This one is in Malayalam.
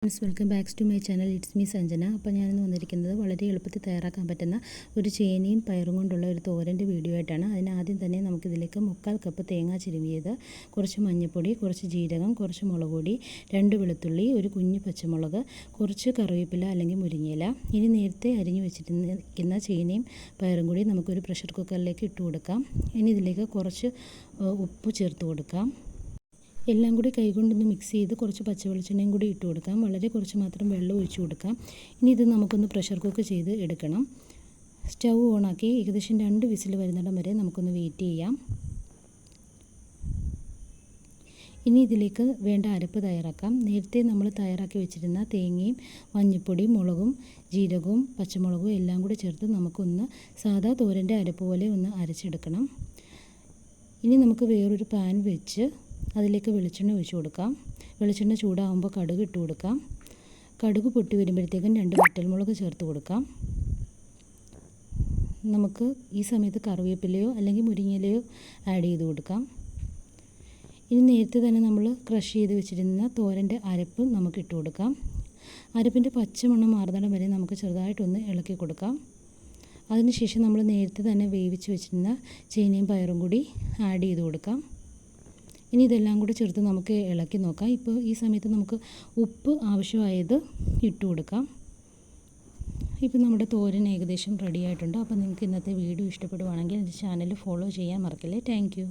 Friends, welcome back to my channel. It's me Sanjana. അപ്പോൾ ഞാനിന്ന് വന്നിരിക്കുന്നത് വളരെ എളുപ്പത്തിൽ തയ്യാറാക്കാൻ പറ്റുന്ന ഒരു ചേനയും പയറും കൊണ്ടുള്ള ഒരു തോരൻ്റെ വീഡിയോ ആയിട്ടാണ്. അതിനാദ്യം തന്നെ നമുക്കിതിലേക്ക് 3/4 കപ്പ് തേങ്ങ ചിരുമിയത്, കുറച്ച് മഞ്ഞൾപ്പൊടി, കുറച്ച് ജീരകം, കുറച്ച് മുളക് പൊടി, 2 വെളുത്തുള്ളി, ഒരു കുഞ്ഞ് പച്ചമുളക്, കുറച്ച് കറിവേപ്പില അല്ലെങ്കിൽ മുരിങ്ങയില. ഇനി നേരത്തെ അരിഞ്ഞു വെച്ചിരിക്കുന്ന ചേനയും പയറും കൂടി നമുക്കൊരു പ്രഷർ കുക്കറിലേക്ക് ഇട്ട് കൊടുക്കാം. ഇനി ഇതിലേക്ക് കുറച്ച് ഉപ്പ് ചേർത്ത് കൊടുക്കാം. എല്ലാം കൂടി കൈകൊണ്ടൊന്ന് മിക്സ് ചെയ്ത് കുറച്ച് പച്ചവെളിച്ചെണ്ണയും കൂടി ഇട്ട് കൊടുക്കാം. വളരെ കുറച്ച് മാത്രം വെള്ളം ഒഴിച്ച് കൊടുക്കാം. ഇനി ഇത് നമുക്കൊന്ന് പ്രഷർ കുക്ക് ചെയ്ത് എടുക്കണം. സ്റ്റൗ ഓണാക്കി ഏകദേശം 2 വിസിൽ വരുന്നിടം വരെ നമുക്കൊന്ന് വെയിറ്റ് ചെയ്യാം. ഇനി ഇതിലേക്ക് വേണ്ട അരപ്പ് തയ്യാറാക്കാം. നേരത്തെ നമ്മൾ തയ്യാറാക്കി വെച്ചിരുന്ന തേങ്ങയും മഞ്ഞൾപ്പൊടിയും മുളകും ജീരകവും പച്ചമുളകും എല്ലാം കൂടി ചേർത്ത് നമുക്കൊന്ന് സാധാ തോരൻ്റെ അരപ്പ് പോലെ ഒന്ന് അരച്ചെടുക്കണം. ഇനി നമുക്ക് വേറൊരു പാൻ വെച്ച് അതിലേക്ക് വെളിച്ചെണ്ണ ഒഴിച്ച് കൊടുക്കാം. വെളിച്ചെണ്ണ ചൂടാകുമ്പോൾ കടുക് ഇട്ട് കൊടുക്കാം. കടുക് പൊട്ടി വരുമ്പോഴത്തേക്കും 2 വറ്റൽമുളക് ചേർത്ത് കൊടുക്കാം. നമുക്ക് ഈ സമയത്ത് കറിവേപ്പിലയോ അല്ലെങ്കിൽ മുരിങ്ങയിലയോ ആഡ് ചെയ്ത് കൊടുക്കാം. ഇനി നേരത്തെ തന്നെ നമ്മൾ ക്രഷ് ചെയ്ത് വെച്ചിരുന്ന തോരൻ്റെ അരപ്പ് നമുക്ക് ഇട്ട് കൊടുക്കാം. അരപ്പിൻ്റെ പച്ചമണം മാറുന്നിടം വരെ നമുക്ക് ചെറുതായിട്ടൊന്ന് ഇളക്കി കൊടുക്കാം. അതിനുശേഷം നമ്മൾ നേരത്തെ തന്നെ വേവിച്ച് വെച്ചിരുന്ന ചേനയും പയറും കൂടി ആഡ് ചെയ്ത് കൊടുക്കാം. ഇനി ഇതെല്ലാം കൂടി ചേർത്ത് നമുക്ക് ഇളക്കി നോക്കാം. ഇപ്പോൾ ഈ സമയത്ത് നമുക്ക് ഉപ്പ് ആവശ്യമായത് ഇട്ട് കൊടുക്കാം. ഇപ്പോൾ നമ്മുടെ തോരൻ ഏകദേശം റെഡി ആയിട്ടുണ്ട്. അപ്പോൾ നിങ്ങൾക്ക് ഇന്നത്തെ വീഡിയോ ഇഷ്ടപ്പെടുവാണെങ്കിൽ എൻ്റെ ചാനൽ ഫോളോ ചെയ്യാൻ മറക്കല്ലേ. Thank you.